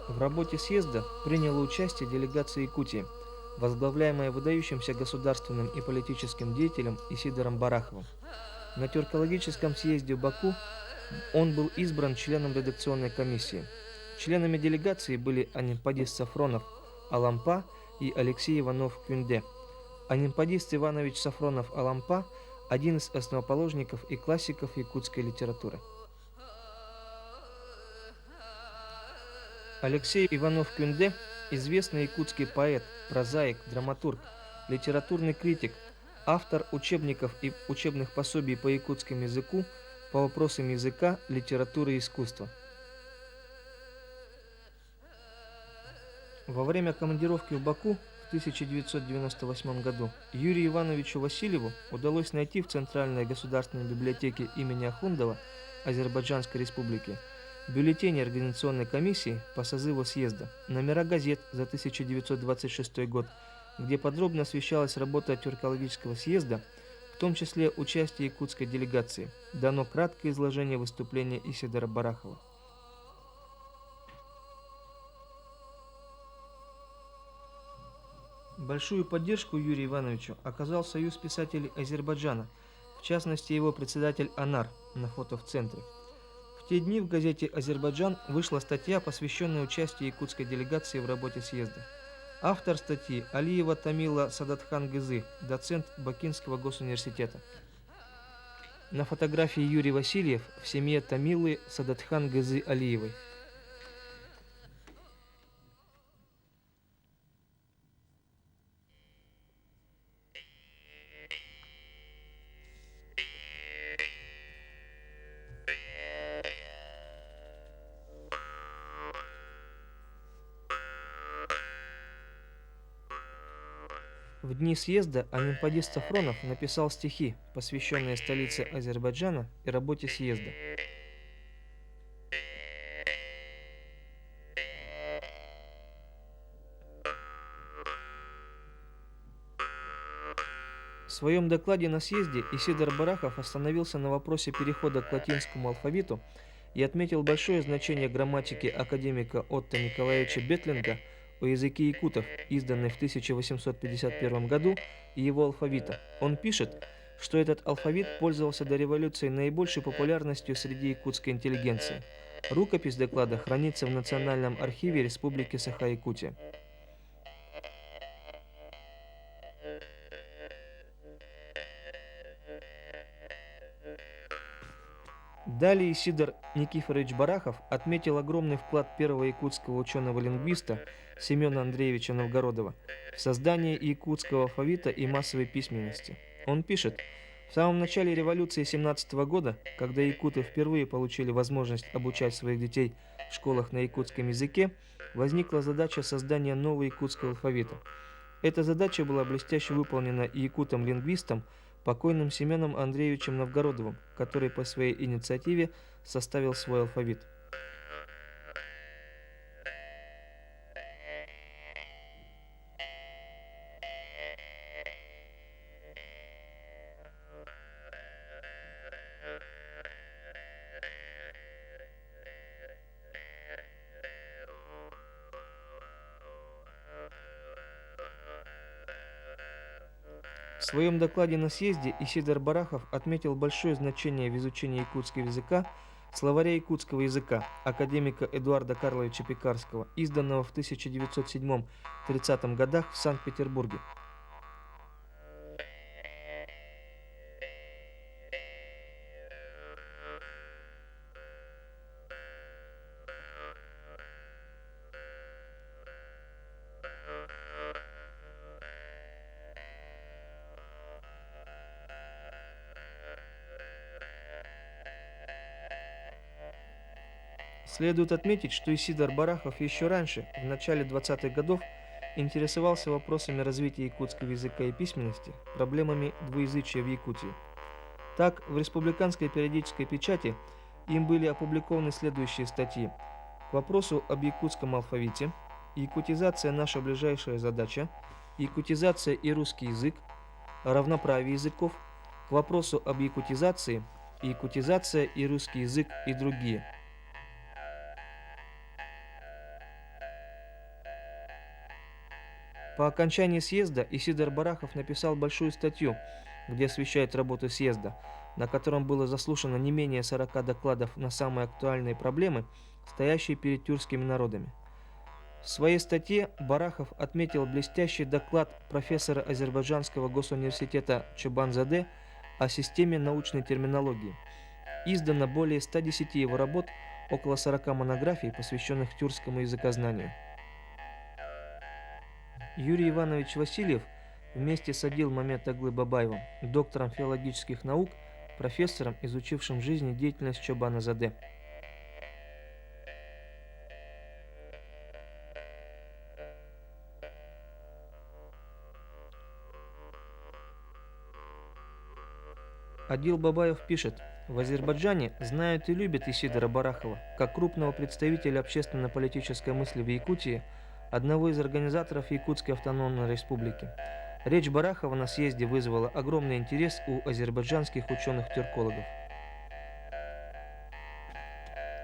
В работе съезда приняло участие делегация Якутии, возглавляемая выдающимся государственным и политическим деятелем Исидором Бараховым. На тюркологическом съезде в Баку он был избран членом редакционной комиссии. Членами делегации были Анимпадис Сафронов Алампа и Алексей Иванов-Кюнде. Анимпадис Иванович Сафронов Алампа – один из основоположников и классиков якутской литературы. Алексей Иванов-Кюнде – известный якутский поэт, прозаик, драматург, литературный критик, автор учебников и учебных пособий по якутскому языку, по вопросам языка, литературы и искусства. Во время командировки в Баку в 1998 году Юрию Ивановичу Васильеву удалось найти в Центральной государственной библиотеке имени Ахундова Азербайджанской республики бюллетени Организационной комиссии по созыву съезда, номера газет за 1926 год, где подробно освещалась работа тюркологического съезда, в том числе участие якутской делегации. Дано краткое изложение выступления Исидора Барахова. Большую поддержку Юрию Ивановичу оказал Союз писателей Азербайджана, в частности его председатель Анар, на фото в центре. В те дни в газете «Азербайджан» вышла статья, посвященная участию якутской делегации в работе съезда. Автор статьи – Алиева Тамила Садатхан Гызы, доцент Бакинского госуниверситета. На фотографии Юрий Васильев в семье Тамилы Садатхан Гызы Алиевой. В дни съезда Анимпадис Сафронов написал стихи, посвященные столице Азербайджана и работе съезда. В своем докладе на съезде Исидор Барахов остановился на вопросе перехода к латинскому алфавиту и отметил большое значение грамматики академика Отто Николаевича Бетлинга о языке якутов, изданной в 1851 году, и его алфавита. Он пишет, что этот алфавит пользовался до революции наибольшей популярностью среди якутской интеллигенции. Рукопись доклада хранится в Национальном архиве Республики Саха-Якутия. Далее Исидор Никифорович Барахов отметил огромный вклад первого якутского ученого-лингвиста Семена Андреевича Новгородова в создание якутского алфавита и массовой письменности. Он пишет, в самом начале революции 17 года, когда якуты впервые получили возможность обучать своих детей в школах на якутском языке, возникла задача создания нового якутского алфавита. Эта задача была блестяще выполнена и якутом-лингвистом, покойным Семеном Андреевичем Новгородовым, который по своей инициативе составил свой алфавит. В своем докладе на съезде Исидор Барахов отметил большое значение в изучении якутского языка словаря якутского языка академика Эдуарда Карловича Пекарского, изданного в 1907-30 годах в Санкт-Петербурге. Следует отметить, что Исидор Барахов еще раньше, в начале 20-х годов, интересовался вопросами развития якутского языка и письменности, проблемами двуязычия в Якутии. Так, в республиканской периодической печати им были опубликованы следующие статьи: к вопросу об якутском алфавите, якутизация – наша ближайшая задача, якутизация и русский язык, равноправие языков, к вопросу об якутизации, якутизация и русский язык и другие. По окончании съезда Исидор Барахов написал большую статью, где освещает работу съезда, на котором было заслушано не менее 40 докладов на самые актуальные проблемы, стоящие перед тюркскими народами. В своей статье Барахов отметил блестящий доклад профессора Азербайджанского госуниверситета Чобанзаде о системе научной терминологии. Издано более 110 его работ, около 40 монографий, посвященных тюркскому языкознанию. Юрий Иванович Васильев вместе с Адил Мамед Аглы Бабаевым, доктором филологических наук, профессором, изучившим жизнь и деятельность Чобана-Заде. Адил Бабаев пишет: в Азербайджане знают и любят Исидора Барахова как крупного представителя общественно-политической мысли в Якутии, одного из организаторов Якутской автономной республики. Речь Барахова на съезде вызвала огромный интерес у азербайджанских ученых-тюркологов.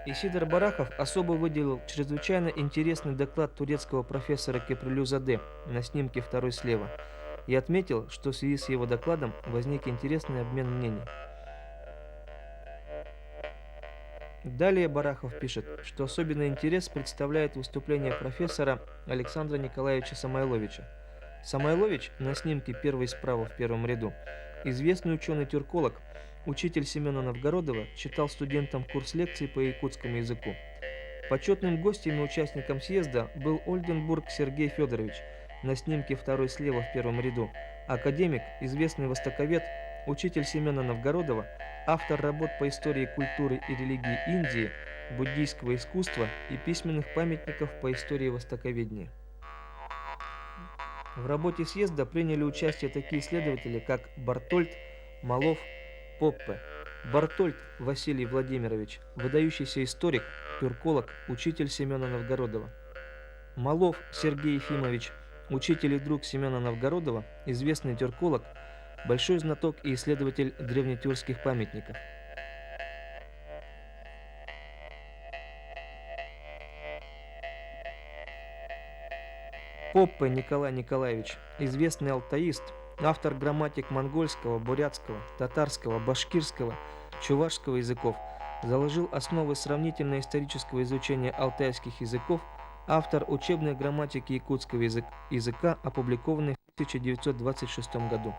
Исидор Барахов особо выделил чрезвычайно интересный доклад турецкого профессора Кеприлюзаде на снимке второй слева и отметил, что в связи с его докладом возник интересный обмен мнений. Далее Барахов пишет, что особенный интерес представляет выступление профессора Александра Николаевича Самойловича. Самойлович на снимке первый справа в первом ряду, известный ученый-тюрколог, учитель Семена Новгородова, читал студентам курс лекций по якутскому языку. Почетным гостем и участником съезда был Ольденбург Сергей Федорович, на снимке второй слева в первом ряду, академик, известный востоковед, учитель Семена Новгородова, автор работ по истории культуры и религии Индии, буддийского искусства и письменных памятников по истории востоковедения. В работе съезда приняли участие такие исследователи, как Бартольд, Малов, Поппе. Бартольд Василий Владимирович, выдающийся историк, тюрколог, учитель Семена Новгородова. Малов Сергей Ефимович, учитель и друг Семена Новгородова, известный тюрколог, большой знаток и исследователь древнетюркских памятников. Поппе Николай Николаевич, известный алтаист, автор грамматик монгольского, бурятского, татарского, башкирского, чувашского языков, заложил основы сравнительно-исторического изучения алтайских языков, автор учебной грамматики якутского языка, опубликованной в 1926 году.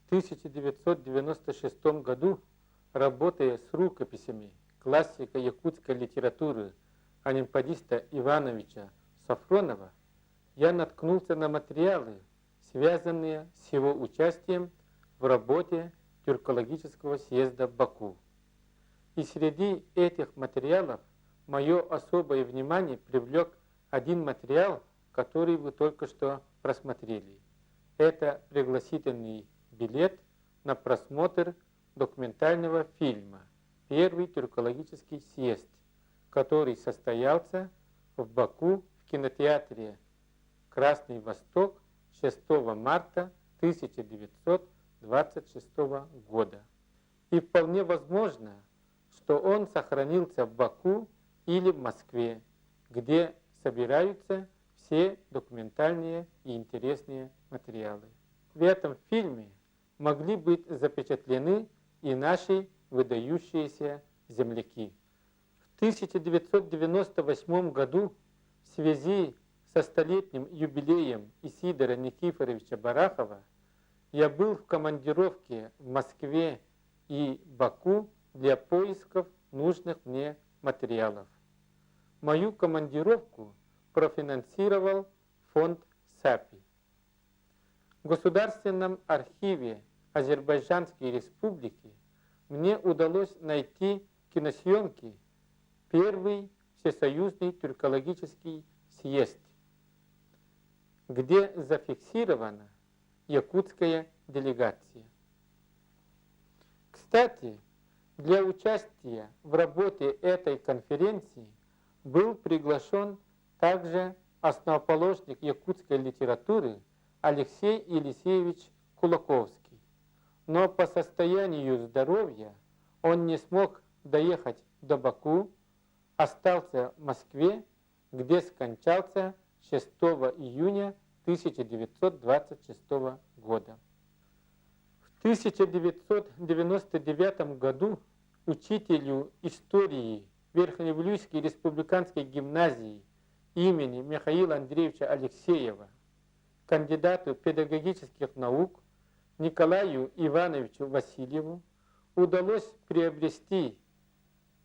В 1996 году, работая с рукописями классика якутской литературы олимпиадиста Ивановича Сафронова, я наткнулся на материалы, связанные с его участием в работе тюркологического съезда в Баку. И среди этих материалов мое особое внимание привлек один материал, который вы только что просмотрели. Это пригласительный билет на просмотр документального фильма «Первый тюркологический съезд», который состоялся в Баку в кинотеатре «Красный Восток» 6 марта 1926 года. И вполне возможно, что он сохранился в Баку или в Москве, где собираются все документальные и интересные материалы. В этом фильме могли быть запечатлены и наши выдающиеся земляки. В 1998 году в связи со столетним юбилеем Исидора Никифоровича Барахова я был в командировке в Москве и Баку для поисков нужных мне материалов. Мою командировку профинансировал фонд САПИ. В Государственном архиве Азербайджанской Республики мне удалось найти киносъемки «Первый всесоюзный тюркологический съезд», где зафиксирована якутская делегация. Кстати, для участия в работе этой конференции был приглашен также основоположник якутской литературы Алексей Елисеевич Кулаковский, но по состоянию здоровья он не смог доехать до Баку, остался в Москве, где скончался 6 июня 1926 года. В 1999 году учителю истории Верхневлюйской республиканской гимназии имени Михаила Андреевича Алексеева, кандидату педагогических наук Николаю Ивановичу Васильеву удалось приобрести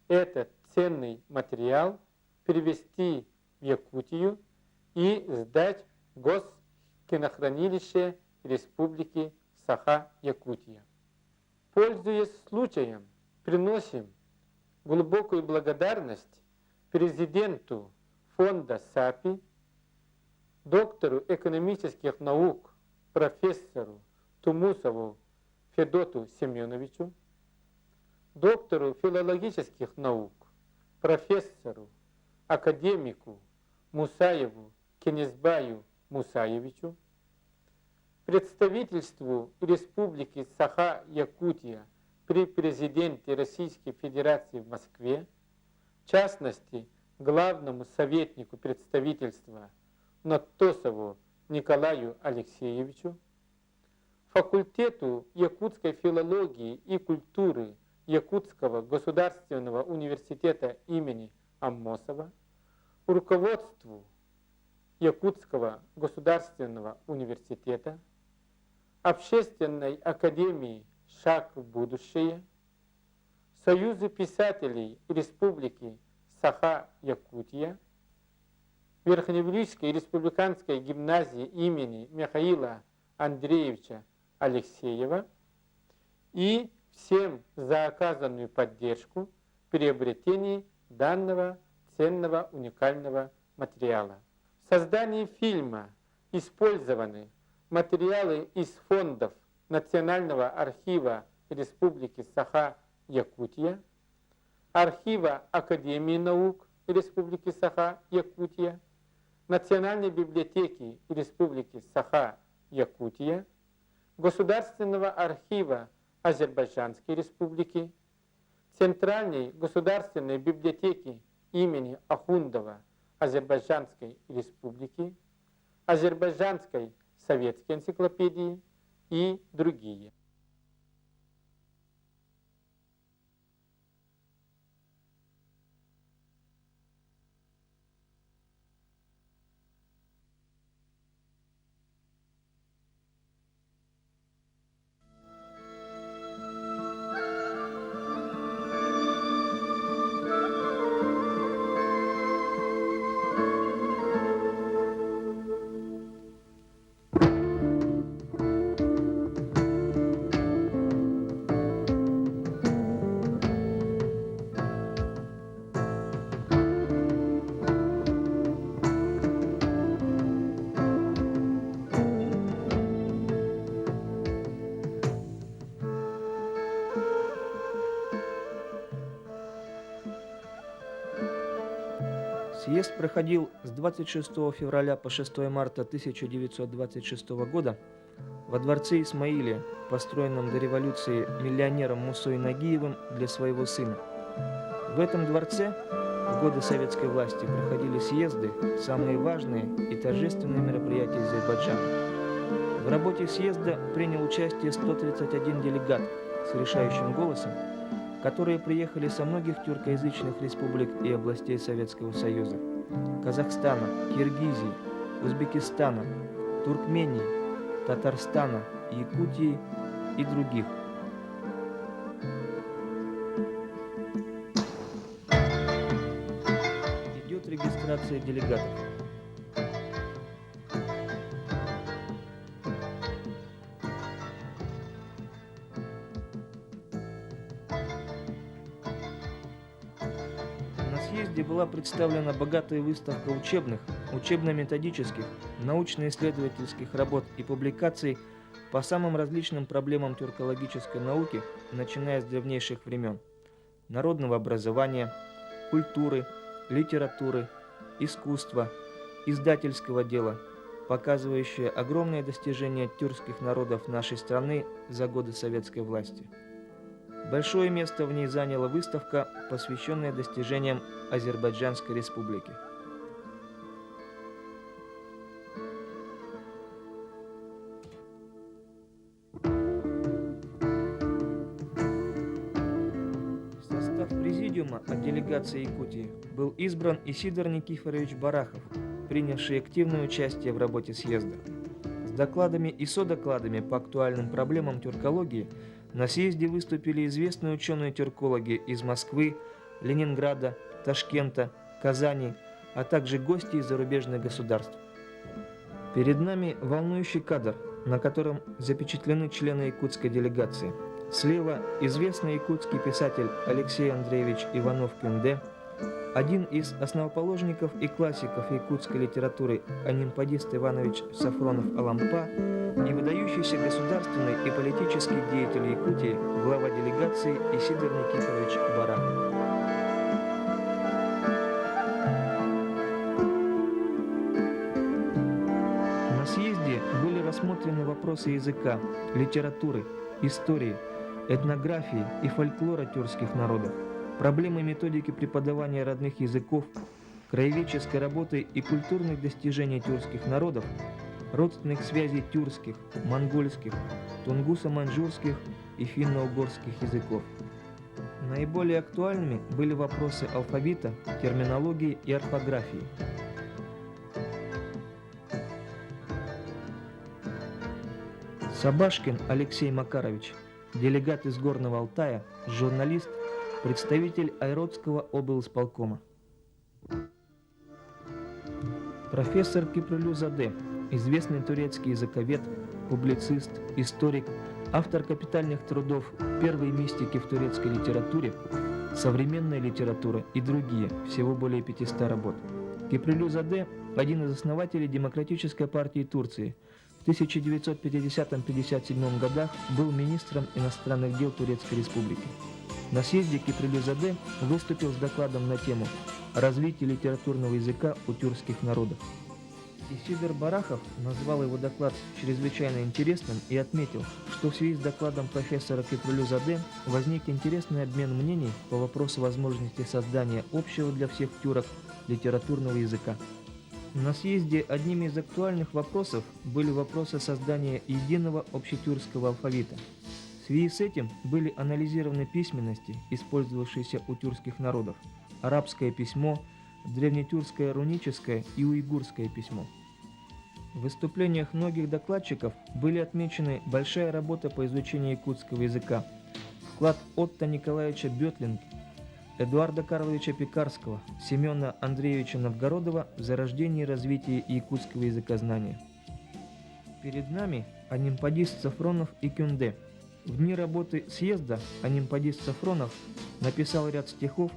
этот ценный материал, перевести в Якутию и сдать в Госкинохранилище Республики Саха-Якутия. Пользуясь случаем, приносим глубокую благодарность президенту фонда САПИ, доктору экономических наук, профессору Тумусову Федоту Семеновичу, доктору филологических наук, профессору, академику Мусаеву Кенесбаю Мусаевичу, представительству Республики Саха-Якутия при президенте Российской Федерации в Москве, в частности, главному советнику представительства Наттосову Николаю Алексеевичу, факультету якутской филологии и культуры Якутского государственного университета имени Аммосова, руководству Якутского государственного университета, Общественной академии «Шаг в будущее», Союзу писателей Республики Саха-Якутия, Верхневлюйской республиканской гимназии имени Михаила Андреевича Алексеева и всем за оказанную поддержку в приобретении данного ценного уникального материала. В создании фильма использованы материалы из фондов Национального архива Республики Саха-Якутия, архива Академии наук Республики Саха-Якутия, Национальной библиотеки Республики Саха-Якутия, Государственного архива Азербайджанской Республики, Центральной государственной библиотеки имени Ахундова Азербайджанской Республики, Азербайджанской советской энциклопедии и другие. Съезд проходил с 26 февраля по 6 марта 1926 года во дворце Исмаилия, построенном до революции миллионером Мусой Нагиевым для своего сына. В этом дворце в годы советской власти проходили съезды, самые важные и торжественные мероприятия Азербайджана. В работе съезда принял участие 131 делегат с решающим голосом, которые приехали со многих тюркоязычных республик и областей Советского Союза: Казахстана, Киргизии, Узбекистана, Туркмении, Татарстана, Якутии и других. Идет регистрация делегатов. На съезде была представлена богатая выставка учебных, учебно-методических, научно-исследовательских работ и публикаций по самым различным проблемам тюркологической науки, начиная с древнейших времен: народного образования, культуры, литературы, искусства, издательского дела, показывающая огромные достижения тюркских народов нашей страны за годы советской власти. Большое место в ней заняла выставка, посвященная достижениям Азербайджанской республики. В состав президиума от делегации Якутии был избран Исидор Никифорович Барахов, принявший активное участие в работе съезда. С докладами и содокладами по актуальным проблемам тюркологии на съезде выступили известные ученые-тюркологи из Москвы, Ленинграда, Ташкента, Казани, а также гости из зарубежных государств. Перед нами волнующий кадр, на котором запечатлены члены якутской делегации. Слева известный якутский писатель Алексей Андреевич Иванов-Кюнде, один из основоположников и классиков якутской литературы Анимпадист Иванович Сафронов-Алампа и выдающийся государственный и политический деятель Якутии, глава делегации Исидор Никифорович Барахов. На съезде были рассмотрены вопросы языка, литературы, истории, этнографии и фольклора тюркских народов, проблемы методики преподавания родных языков, краеведческой работы и культурных достижений тюркских народов, родственных связей тюркских, монгольских, тунгусо-маньчжурских и финно-угорских языков. Наиболее актуальными были вопросы алфавита, терминологии и орфографии. Сабашкин Алексей Макарович, делегат из Горного Алтая, журналист, представитель Айротского облисполкома. Профессор Киприлюзаде, известный турецкий языковед, публицист, историк, автор капитальных трудов «Первые мистики в турецкой литературе», «Современная литература» и другие, всего более 500 работ. Киприлюзаде – один из основателей Демократической партии Турции. В 1950-57 годах был министром иностранных дел Турецкой Республики. На съезде Киприлюзаде выступил с докладом на тему «Развитие литературного языка у тюркских народов». Исидор Барахов назвал его доклад чрезвычайно интересным и отметил, что в связи с докладом профессора Киприлюзаде возник интересный обмен мнений по вопросу возможности создания общего для всех тюрок литературного языка. На съезде одними из актуальных вопросов были вопросы создания единого общетюркского алфавита. В связи с этим были анализированы письменности, использовавшиеся у тюркских народов, арабское письмо, древнетюркское руническое и уйгурское письмо. В выступлениях многих докладчиков были отмечены большая работа по изучению якутского языка, вклад Отто Николаевича Бетлинга, Эдуарда Карловича Пекарского, Семена Андреевича Новгородова в зарождении и развитии якутского языкознания. Перед нами анимпадист Сафронов и Кюнде. В дни работы съезда анимпадист Сафронов написал ряд стихов,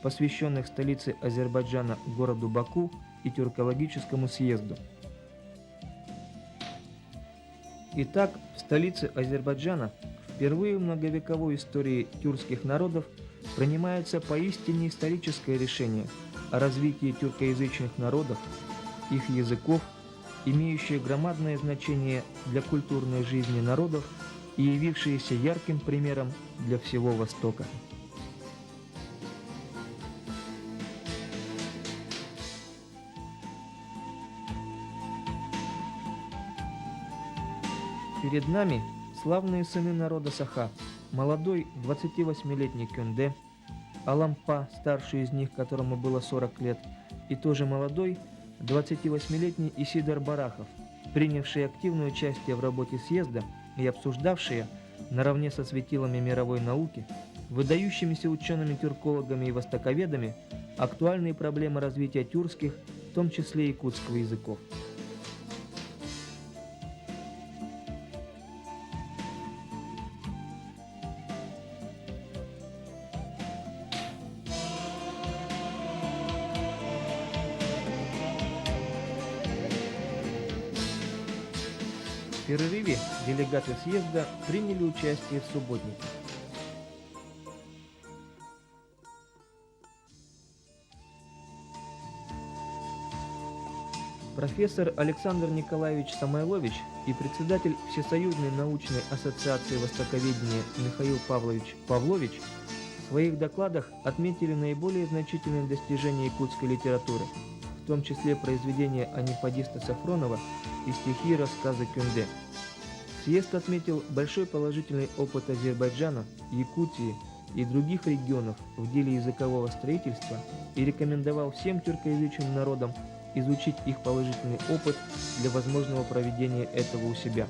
посвященных столице Азербайджана городу Баку и тюркологическому съезду. Итак, в столице Азербайджана впервые в многовековой истории тюркских народов принимается поистине историческое решение о развитии тюркоязычных народов, их языков, имеющее громадное значение для культурной жизни народов и явившееся ярким примером для всего Востока. Перед нами славные сыны народа Саха, молодой 28-летний Кюнде, Алампа, старший из них, которому было 40 лет, и тоже молодой 28-летний Исидор Барахов, принявшие активное участие в работе съезда и обсуждавшие, наравне со светилами мировой науки, выдающимися учеными-тюркологами и востоковедами, актуальные проблемы развития тюркских, в том числе якутского языков. В перерыве делегаты съезда приняли участие в субботнике. Профессор Александр Николаевич Самойлович и председатель Всесоюзной научной ассоциации востоковедения Михаил Павлович Павлович в своих докладах отметили наиболее значительные достижения якутской литературы, в том числе произведения аниподиста Сафронова и стихи и рассказы Кюнде. Съезд отметил большой положительный опыт Азербайджана, Якутии и других регионов в деле языкового строительства и рекомендовал всем тюркоязычным народам изучить их положительный опыт для возможного проведения этого у себя.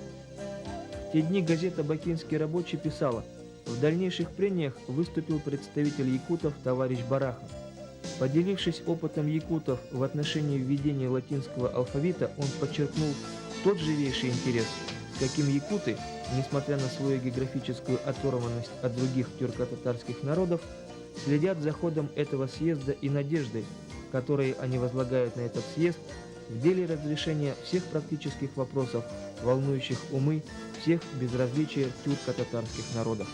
В те дни газета «Бакинский рабочий» писала: в дальнейших прениях выступил представитель якутов товарищ Барахов. Поделившись опытом якутов в отношении введения латинского алфавита, он подчеркнул тот живейший интерес, с каким якуты, несмотря на свою географическую оторванность от других тюрко-татарских народов, следят за ходом этого съезда и надеждой, которые они возлагают на этот съезд в деле разрешения всех практических вопросов, волнующих умы всех без различия тюрко-татарских народов.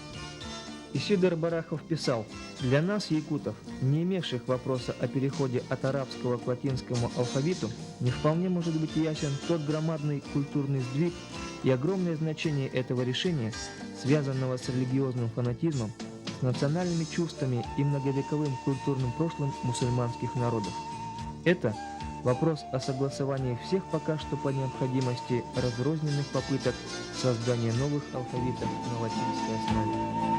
Исидор Барахов писал: «Для нас, якутов, не имевших вопроса о переходе от арабского к латинскому алфавиту, не вполне может быть ясен тот громадный культурный сдвиг и огромное значение этого решения, связанного с религиозным фанатизмом, с национальными чувствами и многовековым культурным прошлым мусульманских народов. Это вопрос о согласовании всех пока что по необходимости разрозненных попыток создания новых алфавитов на латинской основе».